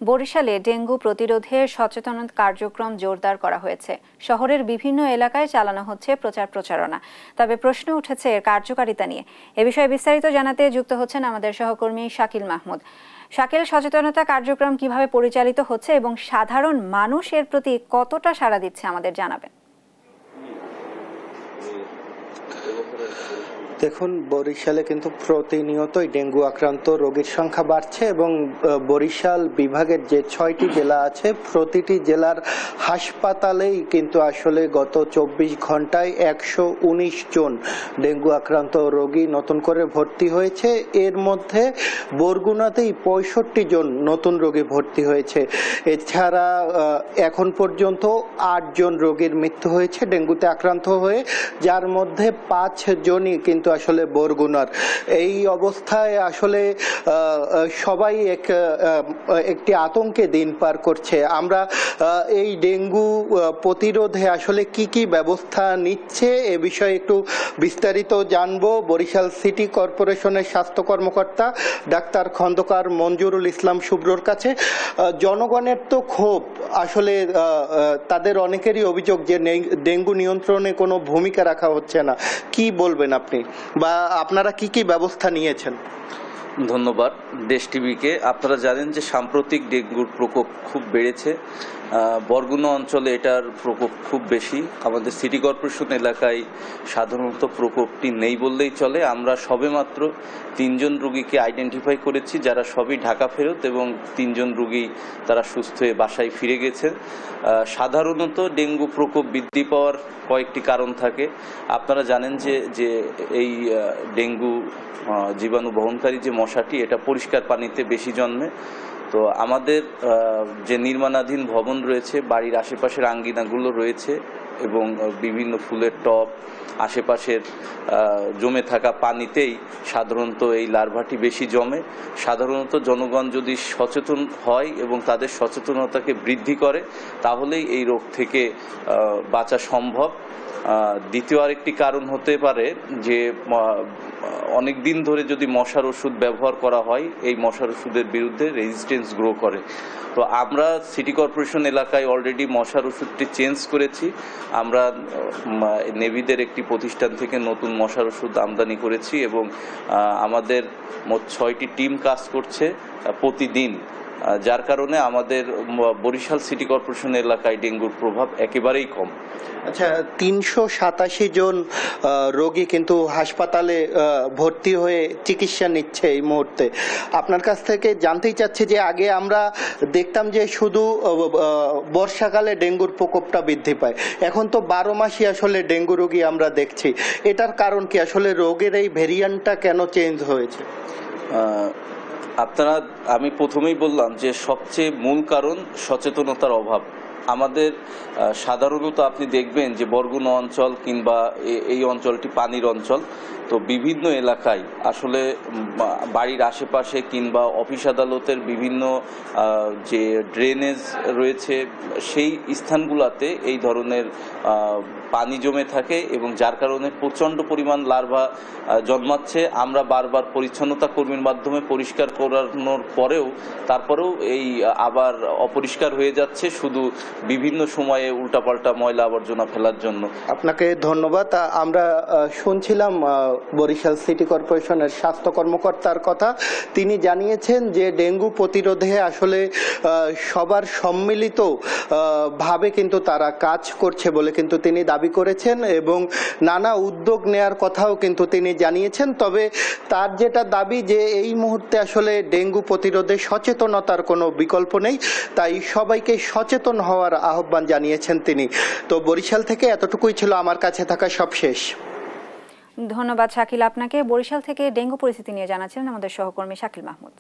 বরিশালে ডেঙ্গু প্রতিরোধে সচেতনতা কার্যক্রম জোরদার করা হয়েছে। শহরের বিভিন্ন এলাকায় চালানো হচ্ছে প্রচারণা। তবে প্রশ্ন উঠেছে এর কার্যকারিতা নিয়ে। এ বিষয়ে বিস্তারিত জানাতে যুক্ত হচ্ছেন আমাদের সহকর্মী শাকিল মাহমুদ। শাকিল, সচেতনতা কার্যক্রম কিভাবে পরিচালিত হচ্ছে এবং সাধারণ মানুষ এর প্রতি কতটা সাড়া দিচ্ছে আমাদের জানাবেন। দেখুন, বরিশালে কিন্তু প্রতিনিয়তই ডেঙ্গু আক্রান্ত রোগীর সংখ্যা বাড়ছে এবং বরিশাল বিভাগের যে 6টি জেলা আছে প্রতিটি জেলার হাসপাতালেই কিন্তু আসলে গত 24 ঘন্টায় 119 জন ডেঙ্গু আক্রান্ত রোগী নতুন করে ভর্তি হয়েছে। এর মধ্যে বরগুনাতেই 65 জন নতুন রোগী ভর্তি হয়েছে। এছাড়া এখন পর্যন্ত 8 জন রোগীর মৃত্যু হয়েছে ডেঙ্গুতে আক্রান্ত হয়ে, যার মধ্যে 5 জনই কিন্তু আসলে বরগুনার। এই অবস্থায় আসলে সবাই একটি আতঙ্কে দিন পার করছে। আমরা এই ডেঙ্গু প্রতিরোধে আসলে কি ব্যবস্থা নিচ্ছে এ বিষয়ে একটু বিস্তারিত জানবো বরিশাল সিটি কর্পোরেশনের স্বাস্থ্য কর্মকর্তা ডাক্তার খন্দকার মঞ্জুরুল ইসলাম শুভ্রর কাছে। জনগণের তো ক্ষোভ, আসলে তাদের অনেকেরই অভিযোগ যে ডেঙ্গু নিয়ন্ত্রণে কোনো ভূমিকা রাখা হচ্ছে না। কি বলবেন আপনি, বা আপনারা কি ব্যবস্থা নিয়েছেন? ধন্যবাদ দেশ টিভিকে। আপনারা জানেন যে সাম্প্রতিক ডেঙ্গুর প্রকোপ খুব বেড়েছে। বরগুনা অঞ্চলে এটার প্রকোপ খুব বেশি। আমাদের সিটি কর্পোরেশন এলাকায় সাধারণত প্রকোপটি নেই বললেই চলে। আমরা সবেমাত্র 3 জন রোগীকে আইডেন্টিফাই করেছি, যারা সবই ঢাকা ফেরত, এবং 3 জন রোগী তারা সুস্থ হয়ে বাসায় ফিরে গেছে। সাধারণত ডেঙ্গু প্রকোপ বৃদ্ধি পাওয়ার কয়েকটি কারণ থাকে। আপনারা জানেন যে এই ডেঙ্গু জীবাণু বহনকারী যে মশাটি, এটা পরিষ্কার পানিতে বেশি জন্মে। তো আমাদের যে নির্মাণাধীন ভবন রয়েছে, বাড়ির আশেপাশের আঙ্গিনাগুলো রয়েছে এবং বিভিন্ন ফুলের টব, আশেপাশের জমে থাকা পানিতেই সাধারণত এই লার্ভাটি বেশি জমে। সাধারণত জনগণ যদি সচেতন হয় এবং তাদের সচেতনতাকে বৃদ্ধি করে, তাহলেই এই রোগ থেকে বাঁচা সম্ভব। দ্বিতীয় আরেকটি কারণ হতে পারে যে অনেক দিন ধরে যদি মশার ওষুধ ব্যবহার করা হয়, এই মশার ওষুধের বিরুদ্ধে রেজিস্ট্যান্স গ্রো করে। তো আমরা সিটি কর্পোরেশন এলাকায় অলরেডি মশার ওষুধটি চেঞ্জ করেছি। আমরা নেভিদের একটি প্রতিষ্ঠান থেকে নতুন মশার ওষুধ আমদানি করেছি এবং আমাদের মোট 6টি টিম কাজ করছে প্রতিদিন, যার কারণে আমাদের বরিশাল সিটি কর্পোরেশন এলাকায় ডেঙ্গুর প্রভাব একেবারেই কম। আচ্ছা, 387 জন রোগী কিন্তু হাসপাতালে ভর্তি হয়ে চিকিৎসা নিচ্ছে এই মুহূর্তে। আপনার কাছ থেকে জানতেই চাচ্ছি যে আগে আমরা দেখতাম যে শুধু বর্ষাকালে ডেঙ্গুর প্রকোপটা বৃদ্ধি পায়, এখন তো 12 মাসই আসলে ডেঙ্গু রোগী আমরা দেখছি। এটার কারণ কি? আসলে রোগের এই ভেরিয়েন্টটা কেন চেঞ্জ হয়েছে? আমি প্রথমেই বললাম যে সবচেয়ে মূল কারণ সচেতনতার অভাব। আমাদের সাধারণত আপনি দেখবেন যে বরগুনা অঞ্চল কিংবা এই অঞ্চলটি পানির অঞ্চল, তো বিভিন্ন এলাকায় আসলে বাড়ির আশেপাশে কিংবা অফিস আদালতের বিভিন্ন যে ড্রেনেজ রয়েছে, সেই স্থানগুলোতে এই ধরনের পানি জমে থাকে এবং যার কারণে প্রচণ্ড পরিমাণ লার্ভা জন্মাচ্ছে। আমরা বারবার পরিচ্ছন্নতা কর্মীর মাধ্যমে পরিষ্কার করানোর পরেও তারপরেও এই আবার অপরিষ্কার হয়ে যাচ্ছে, শুধু বিভিন্ন সময়ে উল্টাপাল্টা ময়লা আবর্জনা ফেলার জন্য। আপনাকে ধন্যবাদ। আমরা শুনছিলাম বরিশাল সিটি কর্পোরেশনের স্বাস্থ্য কর্মকর্তার কথা। তিনি জানিয়েছেন যে ডেঙ্গু প্রতিরোধে আসলে সবার সম্মিলিত ভাবে কিন্তু তারা কাজ করছে বলে কিন্তু তিনি দাবি করেছেন এবং নানা উদ্যোগ নেয়ার কথাও কিন্তু তিনি জানিয়েছেন। তবে তার যেটা দাবি যে এই মুহূর্তে আসলে ডেঙ্গু প্রতিরোধে সচেতনতার কোনো বিকল্প নেই, তাই সবাইকে সচেতন হওয়ার আহ্বান জানিয়েছেন তিনি। তো বরিশাল থেকে এতটুকুই ছিল আমার কাছে থাকা সব শেষ। ধন্যবাদ শাকিল আপনাকে। বরিশাল থেকে ডেঙ্গু পরিস্থিতি নিয়ে জানাচ্ছিলেন আমাদের সহকর্মী শাকিল মাহমুদ।